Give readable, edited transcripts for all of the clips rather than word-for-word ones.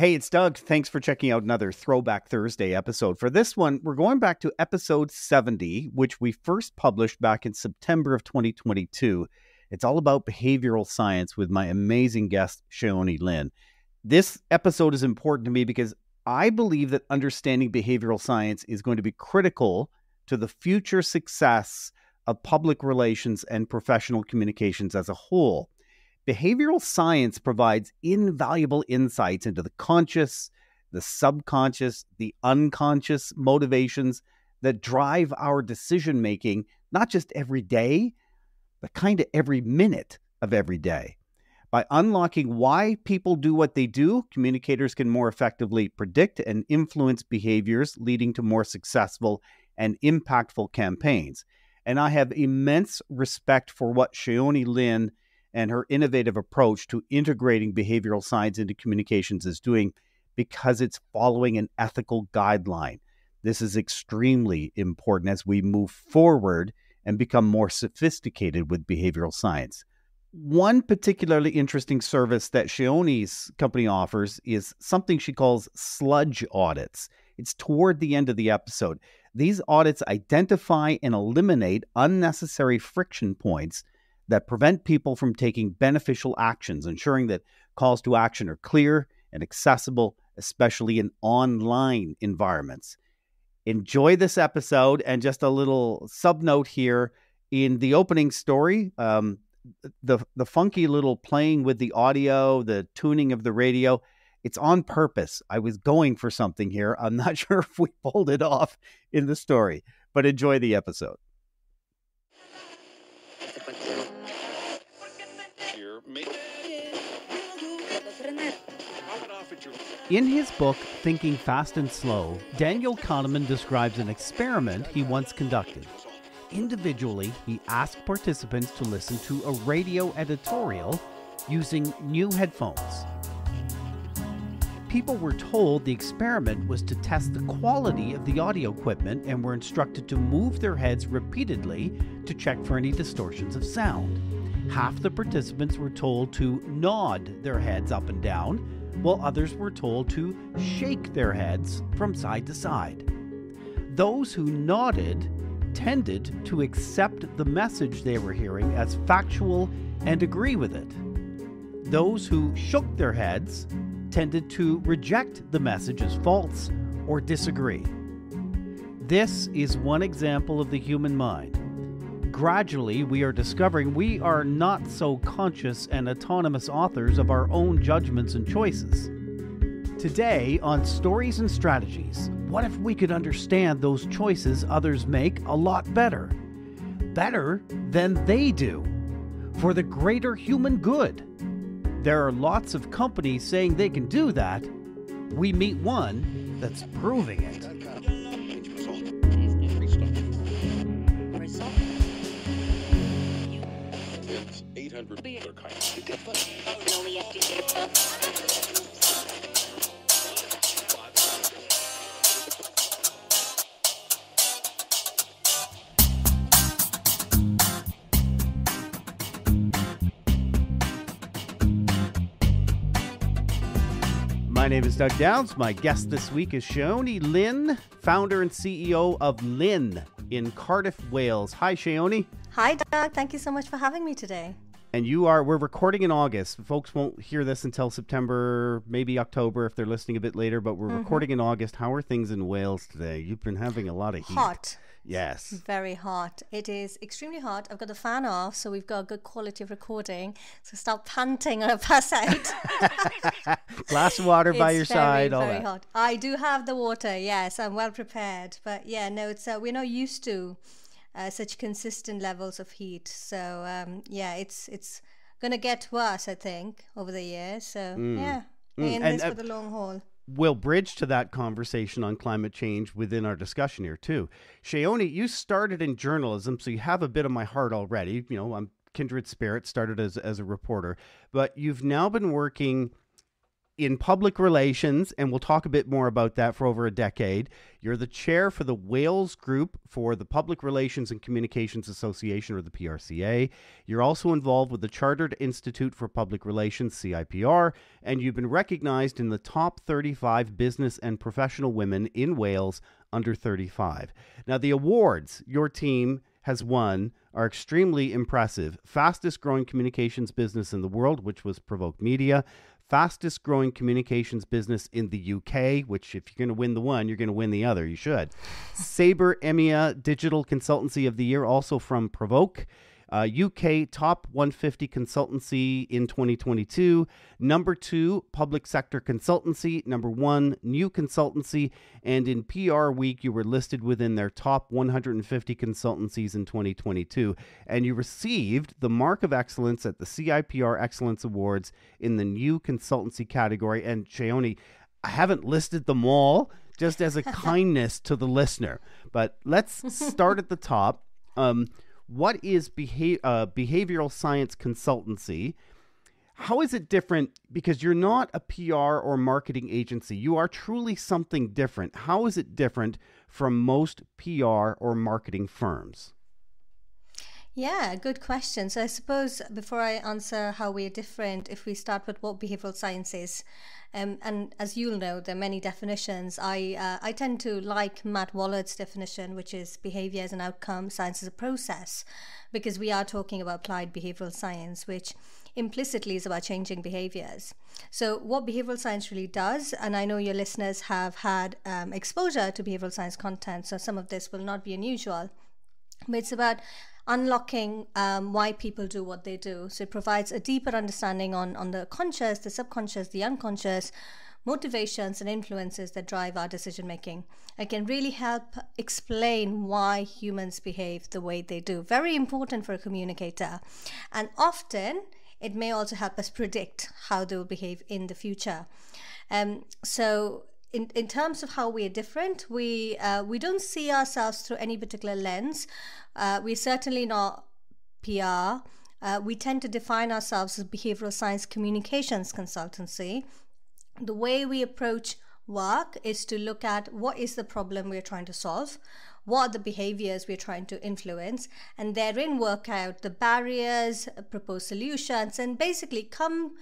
Hey, it's Doug. Thanks for checking out another Throwback Thursday episode. For this one, we're going back to episode 70, which we first published back in September of 2022. It's all about behavioral science with my amazing guest, Lynn. This episode is important to me because I believe that understanding behavioral science is going to be critical to the future success of public relations and professional communications as a whole. Behavioral science provides invaluable insights into the conscious, the subconscious, the unconscious motivations that drive our decision-making, not just every day, but kind of every minute of every day. By unlocking why people do what they do, communicators can more effectively predict and influence behaviors, leading to more successful and impactful campaigns. And I have immense respect for what Lynn and her innovative approach to integrating behavioral science into communications is doing, because it's following an ethical guideline. This is extremely important as we move forward and become more sophisticated with behavioral science. One particularly interesting service that Shione's company offers is something she calls Sludge Audits. It's toward the end of the episode. These audits identify and eliminate unnecessary friction points that prevent people from taking beneficial actions, ensuring that calls to action are clear and accessible, especially in online environments. Enjoy this episode. And just a little subnote here, in the opening story, the funky little playing with the audio, the tuning of the radio, it's on purpose. I was going for something here. I'm not sure if we pulled it off in the story, but enjoy the episode. In his book, Thinking Fast and Slow, Daniel Kahneman describes an experiment he once conducted. Individually, he asked participants to listen to a radio editorial using new headphones. People were told the experiment was to test the quality of the audio equipment and were instructed to move their heads repeatedly to check for any distortions of sound. Half the participants were told to nod their heads up and down, while others were told to shake their heads from side to side. Those who nodded tended to accept the message they were hearing as factual and agree with it. Those who shook their heads tended to reject the message as false or disagree. This is one example of the human mind. Gradually, we are discovering we are not so conscious and autonomous authors of our own judgments and choices. Today, on Stories and Strategies, what if we could understand those choices others make a lot better? Better than they do, for the greater human good. There are lots of companies saying they can do that. We meet one that's proving it. My name is Doug Downs. My guest this week is Lynn, founder and CEO of Lynn in Cardiff, Wales. Hi, Shione. Hi, Doug. Thank you so much for having me today. And we're recording in August. Folks won't hear this until September, maybe October if they're listening a bit later, but we're recording in August. How are things in Wales today? You've been having a lot of heat. Hot. Yes. Very hot. It is extremely hot. I've got the fan off, so we've got a good quality of recording. So start panting when I pass out. Glass of water by your side, all very that. Hot. I do have the water, yes. I'm well prepared. But yeah, no, it's we're not used to such consistent levels of heat. So yeah, it's going to get worse, I think, over the years. So yeah, in this for the long haul. We'll bridge to that conversation on climate change within our discussion here too. Shione, you started in journalism, so you have a bit of my heart already. You know, I'm kindred spirit, started as a reporter, but you've now been working in public relations, and we'll talk a bit more about that, for over a decade. You're the chair for the Wales Group for the Public Relations and Communications Association, or the PRCA. You're also involved with the Chartered Institute for Public Relations, CIPR, and you've been recognized in the top 35 business and professional women in Wales under 35. Now, the awards your team has won are extremely impressive. Fastest growing communications business in the world, which was Provoke Media. Fastest growing communications business in the UK, which if you're going to win the one, you're going to win the other. You should. Sabre EMEA Digital Consultancy of the Year, also from Provoke. UK Top 150 Consultancy in 2022. Number 2, Public Sector Consultancy. Number 1, New Consultancy. And in PR Week, you were listed within their top 150 consultancies in 2022. And you received the Mark of Excellence at the CIPR Excellence Awards in the New Consultancy category. And Cheoni, I haven't listed them all, just as a kindness to the listener. But let's start at the top. What is behavioral science consultancy? How is it different? Because you're not a PR or marketing agency. You are truly something different. How is it different from most PR or marketing firms? Yeah, good question. So I suppose before I answer how we're different, if we start with what behavioral science is, and as you'll know, there are many definitions. I tend to like Matt Wallard's definition, which is behavior as an outcome, science as a process, because we are talking about applied behavioral science, which implicitly is about changing behaviors. So what behavioral science really does, and I know your listeners have had exposure to behavioral science content, so some of this will not be unusual, but it's about unlocking why people do what they do. So it provides a deeper understanding on the conscious, the subconscious, the unconscious, motivations and influences that drive our decision making. It can really help explain why humans behave the way they do. Very important for a communicator. And often it may also help us predict how they will behave in the future. So in terms of how we are different, we don't see ourselves through any particular lens. We're certainly not PR. We tend to define ourselves as behavioral science communications consultancy. The way we approach work is to look at what is the problem we're trying to solve, what are the behaviors we're trying to influence, and therein work out the barriers, propose solutions, and basically come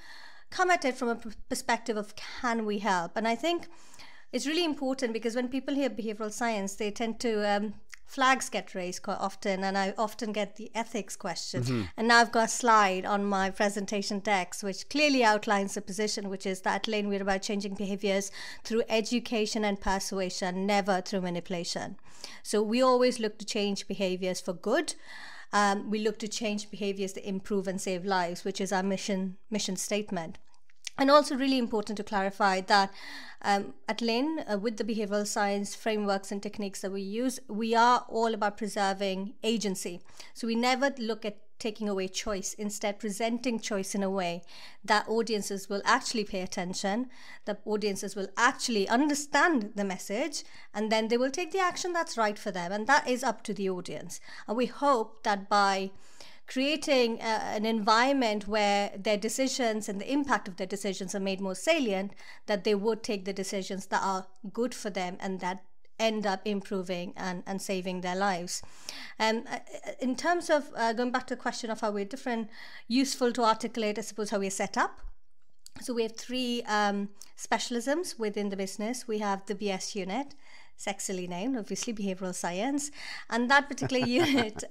at it from a perspective of can we help. And I think it's really important because when people hear behavioral science, they tend to flags get raised quite often, and I often get the ethics question. Mm-hmm. And now I've got a slide on my presentation decks which clearly outlines the position, which is that, Lynn, we're about changing behaviors through education and persuasion, never through manipulation. So we always look to change behaviors for good. We look to change behaviors to improve and save lives, which is our mission statement. And also really important to clarify that at Lynn, with the behavioral science frameworks and techniques that we use, we are all about preserving agency. So we never look at taking away choice, instead presenting choice in a way that audiences will actually pay attention, that audiences will actually understand the message, and then they will take the action that's right for them. And that is up to the audience. And we hope that by creating an environment where their decisions and the impact of their decisions are made more salient, that they would take the decisions that are good for them and that end up improving and saving their lives. In terms of going back to the question of how we're different, useful to articulate, I suppose, how we're set up. So we have 3 specialisms within the business. We have the BS unit, sexily named, obviously, behavioral science. And that particular unit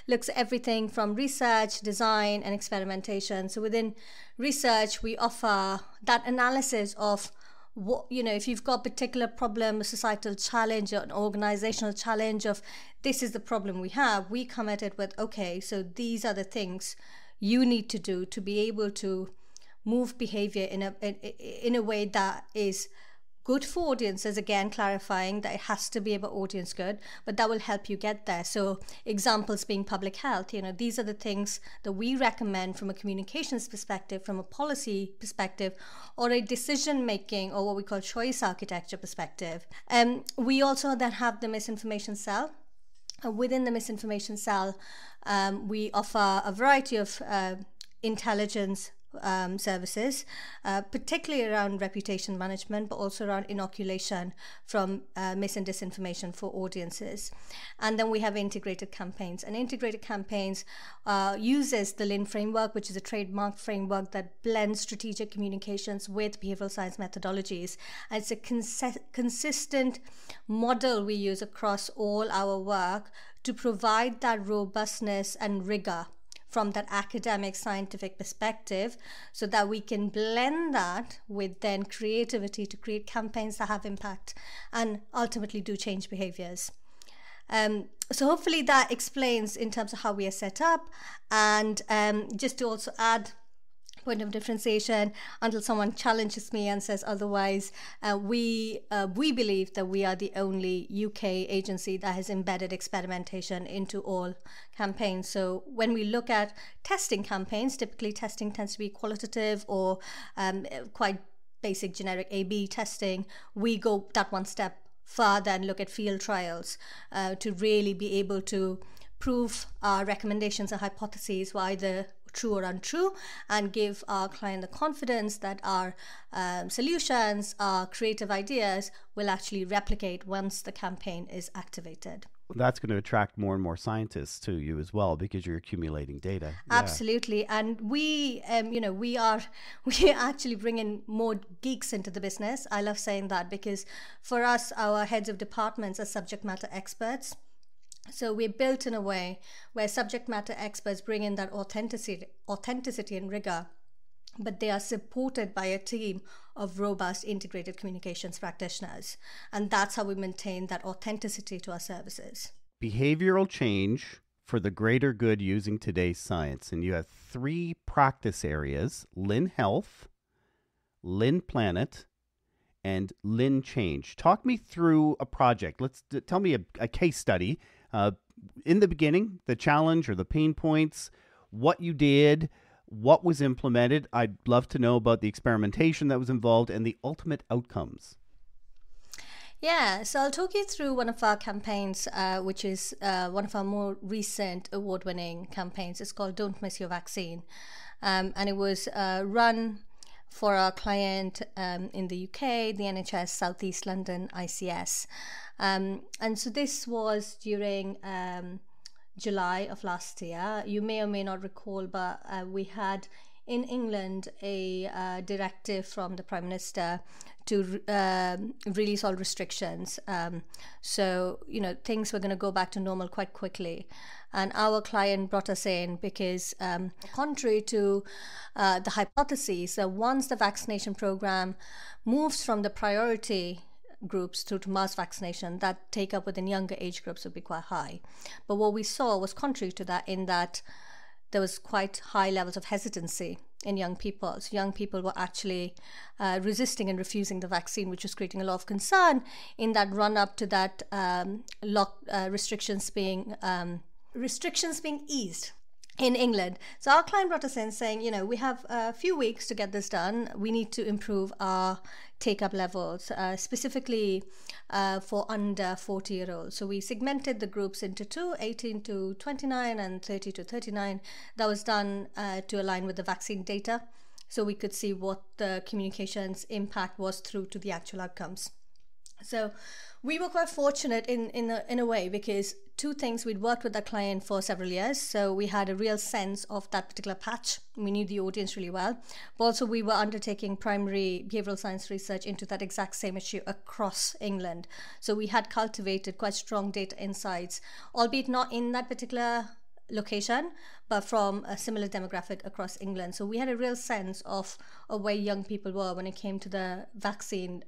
looks at everything from research, design, and experimentation. So within research, we offer that analysis of what, if you've got a particular problem, a societal challenge, or an organizational challenge of this is the problem we have, we come at it with, okay, so these are the things you need to do to be able to move behavior in a way that is good for audiences, again clarifying that it has to be about audience good, but that will help you get there. So examples being public health, these are the things that we recommend from a communications perspective, from a policy perspective, or a decision making, or what we call choice architecture perspective. We also then have the misinformation cell. Within the misinformation cell, we offer a variety of intelligence services, particularly around reputation management, but also around inoculation from mis and disinformation for audiences. And then we have integrated campaigns. And integrated campaigns uses the Lynn framework, which is a trademark framework that blends strategic communications with behavioral science methodologies. And it's a consistent model we use across all our work to provide that robustness and rigor from that academic scientific perspective, so that we can blend that with then creativity to create campaigns that have impact and ultimately do change behaviors. So hopefully that explains in terms of how we are set up. And just to also add point of differentiation, until someone challenges me and says otherwise, we believe that we are the only UK agency that has embedded experimentation into all campaigns. So when we look at testing campaigns, typically testing tends to be qualitative or quite basic generic A/B testing. We go that one step further and look at field trials to really be able to prove our recommendations and hypotheses were either true or untrue, and give our client the confidence that our solutions, our creative ideas will actually replicate once the campaign is activated. That's going to attract more and more scientists to you as well, because you're accumulating data. Absolutely. And we actually bring in more geeks into the business. I love saying that, because for us, our heads of departments are subject matter experts. So we're built in a way where subject matter experts bring in that authenticity and rigor, but they are supported by a team of robust integrated communications practitioners. And that's how we maintain that authenticity to our services. Behavioral change for the greater good using today's science. And you have 3 practice areas: Lynn Health, Lynn Planet, and Lynn Change. Talk me through a project. Tell me a case study. In the beginning, the challenge or the pain points, what you did, what was implemented. I'd love to know about the experimentation that was involved and the ultimate outcomes. Yeah, so I'll talk you through one of our campaigns, which is one of our more recent award-winning campaigns. It's called Don't Miss Your Vaccine. And it was run for our client in the UK, the NHS South East London ICS. And so this was during July of last year. You may or may not recall, but we had in England a directive from the Prime Minister to release all restrictions. So, things were going to go back to normal quite quickly. And our client brought us in because, contrary to the hypotheses, that once the vaccination program moves from the priority groups to mass vaccination, that take up within younger age groups would be quite high. But what we saw was contrary to that, in that there was quite high levels of hesitancy in young people. So young people were actually resisting and refusing the vaccine, which was creating a lot of concern in that run up to that restrictions being eased in England. So our client brought us in saying, we have a few weeks to get this done. We need to improve our take-up levels, specifically for under 40-year-olds. So we segmented the groups into 2, 18 to 29 and 30 to 39. That was done to align with the vaccine data, so we could see what the communications impact was through to the actual outcomes. So we were quite fortunate in a way, because 2 things: we'd worked with the client for several years, so we had a real sense of that particular patch. We knew the audience really well, but also we were undertaking primary behavioural science research into that exact same issue across England. So we had cultivated quite strong data insights, albeit not in that particular location, but from a similar demographic across England. So we had a real sense of where young people were when it came to the vaccine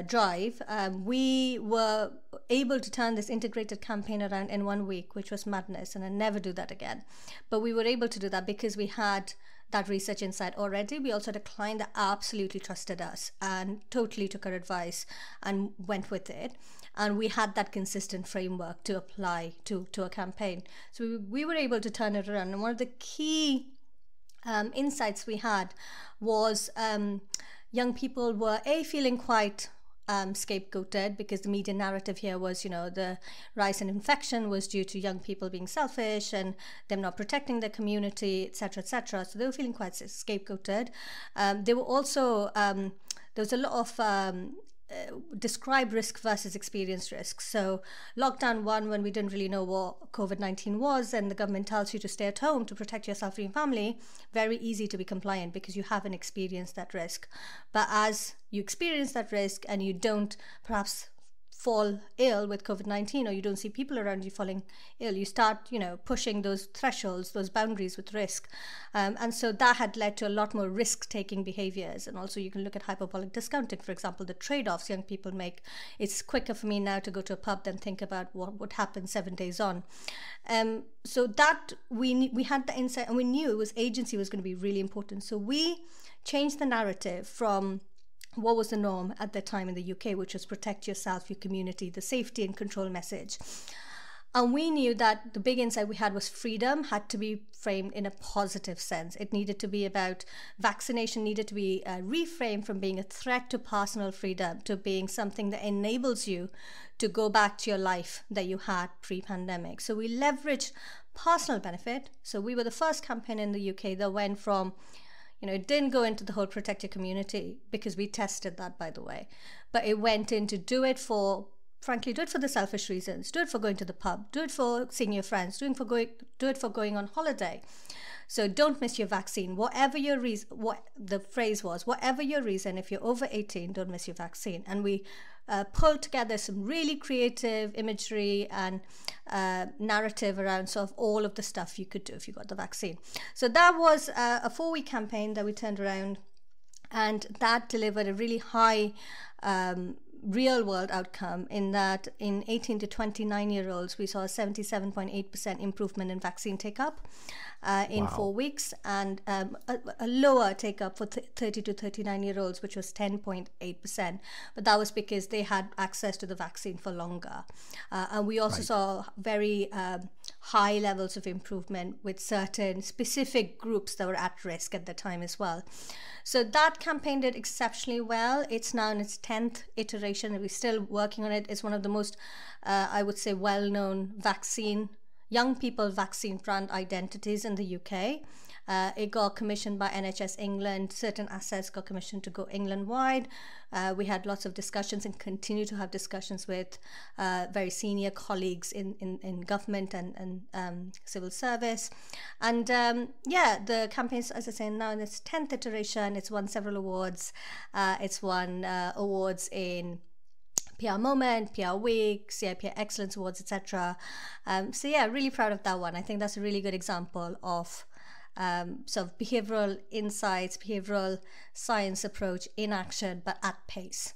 drive. We were able to turn this integrated campaign around in 1 week, which was madness, and I never do that again. But we were able to do that because we had that research insight already. We also had a client that absolutely trusted us and totally took our advice and went with it. And we had that consistent framework to apply to a campaign. So we were able to turn it around. And one of the key insights we had was young people were feeling quite scapegoated because the media narrative here was, the rise in infection was due to young people being selfish and them not protecting their community, etc., etc. So they were feeling quite scapegoated. They were also, there was a lot of describe risk versus experience risk. So lockdown 1, when we didn't really know what COVID-19 was and the government tells you to stay at home to protect yourself and your family, very easy to be compliant because you haven't experienced that risk. But as you experience that risk and you don't perhaps fall ill with COVID-19, or you don't see people around you falling ill, you start, pushing those thresholds, those boundaries with risk. And so that had led to a lot more risk-taking behaviors. And also you can look at hyperbolic discounting, for example, the trade-offs young people make. It's quicker for me now to go to a pub than think about what would happen 7 days on. So that we had the insight, and we knew agency was going to be really important. So we changed the narrative from what was the norm at that time in the UK, which was protect yourself, your community, the safety and control message. And we knew that the big insight we had was freedom had to be framed in a positive sense. It needed to be about vaccination, needed to be reframed from being a threat to personal freedom to being something that enables you to go back to your life that you had pre-pandemic. So we leveraged personal benefit. So we were the first campaign in the UK that went from, it didn't go into the whole protect your community, because we tested that, by the way, but it went into do it for the selfish reasons, do it for going to the pub, do it for seeing your friends, do it for going on holiday. So don't miss your vaccine, whatever your reason. What the phrase was, whatever your reason, if you're over 18, don't miss your vaccine. And we pulled together some really creative imagery and narrative around sort of all of the stuff you could do if you got the vaccine. So that was a 4-week campaign that we turned around, and that delivered a really high real world outcome, in that in 18 to 29-year-olds, we saw a 77.8% improvement in vaccine take-up in 4 weeks, and a lower take-up for 30 to 39-year-olds, which was 10.8%. But that was because they had access to the vaccine for longer. And we also saw very high levels of improvement with certain specific groups that were at risk at the time as well. So that campaign did exceptionally well. It's now in its 10th iteration, and we're still working on it. It's one of the most, I would say, well-known young people vaccine brand identities in the UK. It got commissioned by NHS England. Certain assets got commissioned to go England-wide. We had lots of discussions and continue to have discussions with very senior colleagues in government and civil service. And the campaign's, as I say, now in its 10th iteration. It's won several awards. It's won awards in PR Moment, PR Week, CIPR Excellence Awards, etc. Really proud of that one. I think that's a really good example of sort of behavioural insights, behavioural science approach in action, but at pace.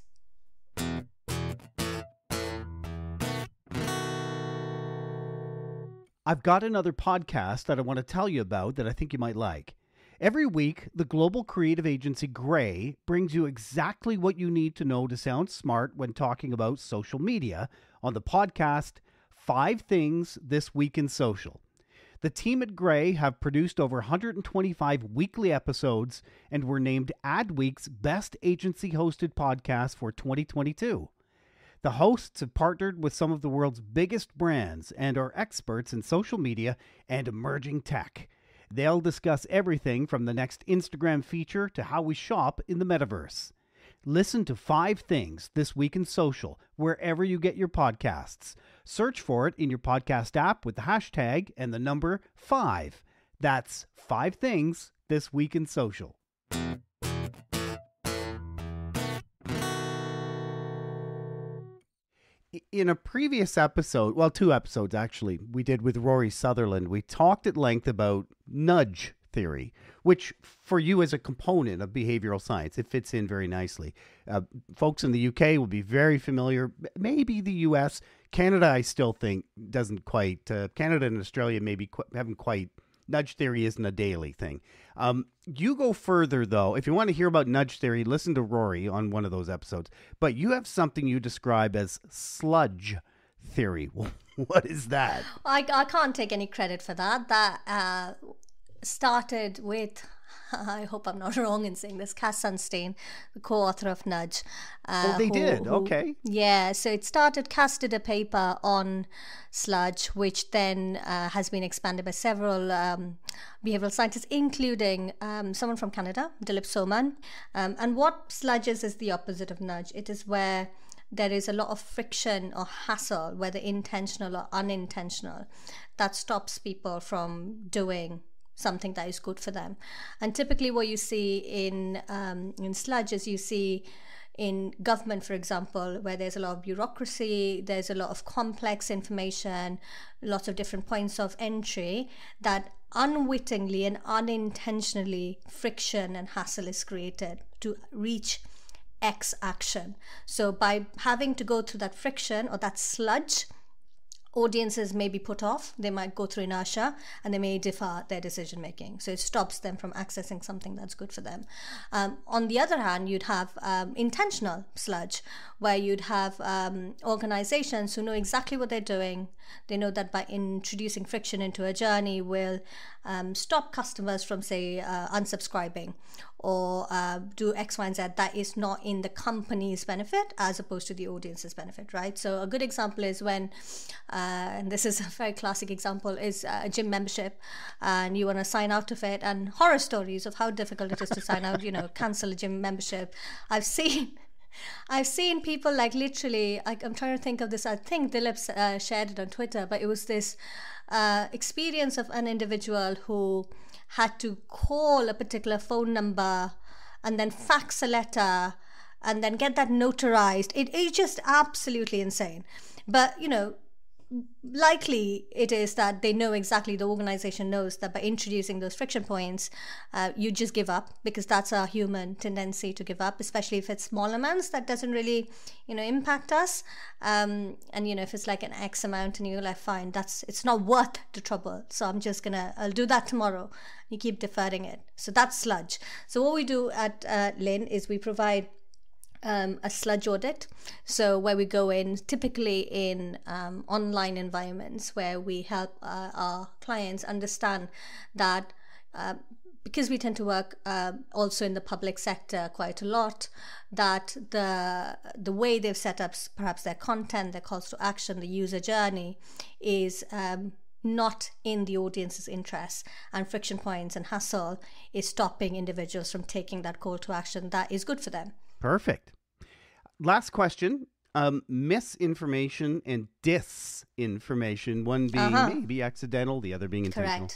I've got another podcast that I want to tell you about that I think you might like. Every week, the global creative agency Grey brings you exactly what you need to know to sound smart when talking about social media on the podcast 5 Things This Week in Social. The team at Grey have produced over 125 weekly episodes and were named Adweek's Best Agency-Hosted Podcast for 2022. The hosts have partnered with some of the world's biggest brands and are experts in social media and emerging tech. They'll discuss everything from the next Instagram feature to how we shop in the metaverse. Listen to 5 Things This Week in Social wherever you get your podcasts. Search for it in your podcast app with the hashtag and the number 5. That's 5 Things This Week in Social. In a previous episode, well, 2 episodes actually, we did with Rory Sutherland, we talked at length about nudge theory, which for you as a component of behavioral science, it fits in very nicely. Folks in the UK will be very familiar, maybe the US. Canada, I still think, doesn't quite, Canada and Australia maybe haven't quite, nudge theory isn't a daily thing. You go further, though. If you want to hear about nudge theory, listen to Rory on one of those episodes. But you have something you describe as sludge theory. What is that? I can't take any credit for that. That started with I hope I'm not wrong in saying this, Cass Sunstein, the co-author of Nudge. They did? Okay. Yeah, so it started, Cass did a paper on sludge, which then has been expanded by several behavioural scientists, including someone from Canada, Dilip Soman. And what sludge is the opposite of nudge. It is where there is a lot of friction or hassle, whether intentional or unintentional, that stops people from doing something that is good for them. And typically what you see in sludge is you see in government, for example, where there's a lot of bureaucracy, there's a lot of complex information, lots of different points of entry, that unwittingly and unintentionally friction and hassle is created to reach X action. So by having to go through that friction or that sludge, audiences may be put off, they might go through inertia, and they may defer their decision making. So it stops them from accessing something that's good for them. On the other hand, you'd have intentional sludge, where you'd have organizations who know exactly what they're doing. They know that by introducing friction into a journey will stop customers from, say, unsubscribing, or do X, Y, and Z that is not in the company's benefit as opposed to the audience's benefit, right? So a good example is when, and this is a very classic example, is a gym membership, and you want to sign out of it, and horror stories of how difficult it is to sign out, cancel a gym membership. I've seen people, like, literally, I'm trying to think of this, I think Dilip shared it on Twitter, but it was this experience of an individual who had to call a particular phone number and then fax a letter and then get that notarized. It's just absolutely insane. But, likely it is that they know exactly, the organization knows that by introducing those friction points, you just give up, because that's a human tendency to give up, especially if it's small amounts that doesn't really, impact us. And, if it's like an X amount and you're like, fine, it's not worth the trouble. So I'll do that tomorrow. You keep deferring it. So that's sludge. So what we do at Lynn is we provide a sludge audit, so where we go in, typically in online environments, where we help our clients understand that because we tend to work also in the public sector quite a lot, that the way they've set up perhaps their content, their calls to action, the user journey is not in the audience's interests, and friction points and hassle is stopping individuals from taking that call to action that is good for them. Perfect. Last question. Misinformation and disinformation, one being maybe accidental, the other being intentional.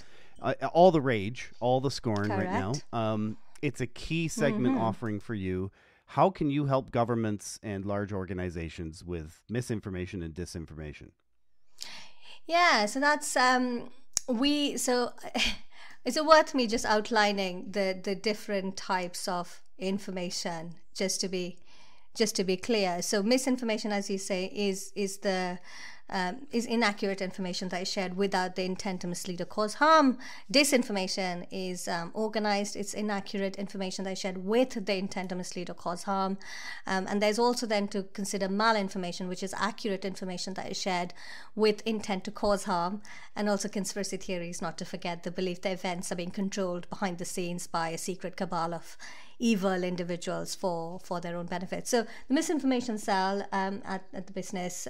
All the rage, all the scorn right now. It's a key segment offering for you. How can you help governments and large organizations with misinformation and disinformation? Yeah, so that's is it worth me just outlining the different types of information, just to be clear? So misinformation, as you say, is inaccurate information that is shared without the intent to mislead or cause harm. Disinformation is organized, it's inaccurate information that is shared with the intent to mislead or cause harm. And there's also then to consider malinformation, which is accurate information that is shared with intent to cause harm. And also conspiracy theories, not to forget, the belief that events are being controlled behind the scenes by a secret cabal of evil individuals for their own benefit. So the misinformation cell at the business,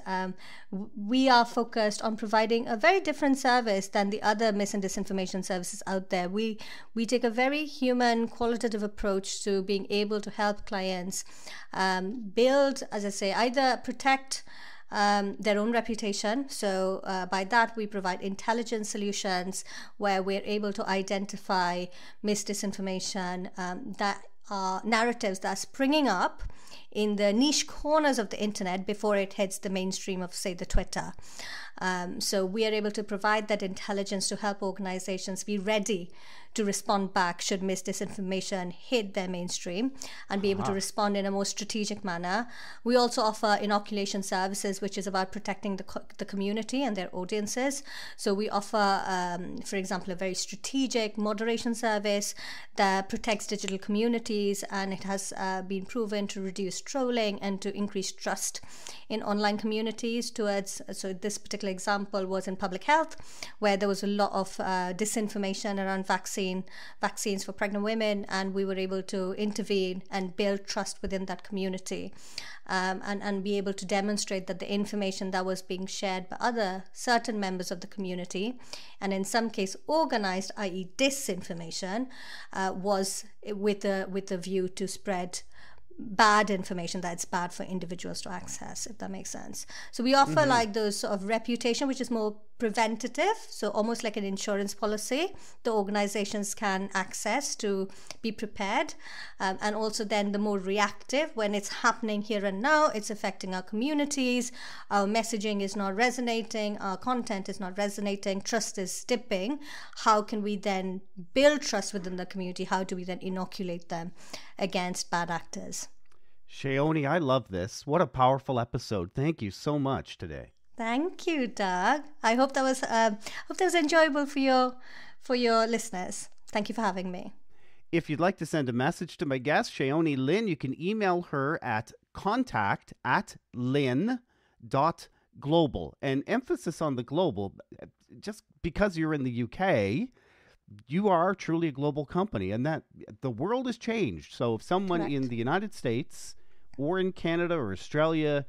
we are focused on providing a very different service than the other mis and disinformation services out there. We take a very human, qualitative approach to being able to help clients build, as I say, either protect their own reputation. So by that, we provide intelligent solutions where we're able to identify disinformation that are narratives that are springing up in the niche corners of the internet before it hits the mainstream of, say, the Twitter. So we are able to provide that intelligence to help organizations be ready to respond back should disinformation hit their mainstream, and be able to respond in a more strategic manner. We also offer inoculation services, which is about protecting the community and their audiences. So we offer, for example, a very strategic moderation service that protects digital communities, and it has been proven to reduce trolling and to increase trust in online communities towards, so this particular particular example was in public health, where there was a lot of disinformation around vaccines for pregnant women, and we were able to intervene and build trust within that community, and be able to demonstrate that the information that was being shared by certain members of the community, and in some case organized, i.e. disinformation, was with a view to spread bad information that's bad for individuals to access, if that makes sense. So we offer like those sort of reputation, which is more preventative, so almost like an insurance policy the organizations can access to be prepared, and also then the more reactive, when it's happening here and now, it's affecting our communities, our messaging is not resonating, our content is not resonating, trust is dipping. How can we then build trust within the community? How do we then inoculate them against bad actors? Sheoni, I love this. What a powerful episode. Thank you so much today. Thank you, Doug. I hope that was enjoyable for your listeners. Thank you for having me. If you'd like to send a message to my guest, Sheoni Lynn, you can email her at contact@lynn.global. And emphasis on the global, just because you're in the UK, you are truly a global company, and that the world has changed. So if someone Correct. in the United States or in Canada or Australia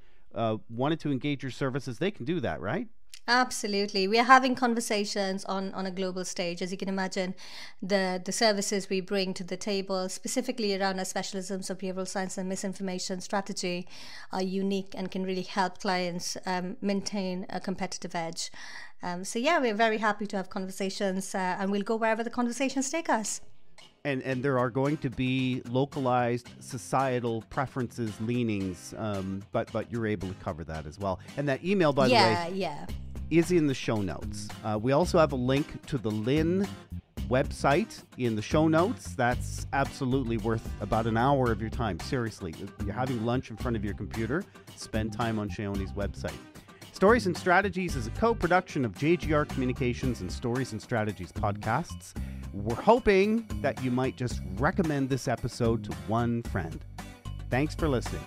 wanted to engage your services, they can do that, right? Absolutely. We are having conversations on a global stage. As you can imagine, the services we bring to the table, specifically around our specialisms of behavioral science and misinformation strategy, are unique and can really help clients maintain a competitive edge. So yeah, we're very happy to have conversations, and we'll go wherever the conversations take us. And there are going to be localized societal preferences, leanings, but you're able to cover that as well. And that email, by the way, is in the show notes. We also have a link to the Lynn website in the show notes. That's absolutely worth about an hour of your time. Seriously, if you're having lunch in front of your computer, spend time on Sheoni's website. Stories and Strategies is a co-production of JGR Communications and Stories and Strategies podcasts. We're hoping that you might just recommend this episode to one friend. Thanks for listening.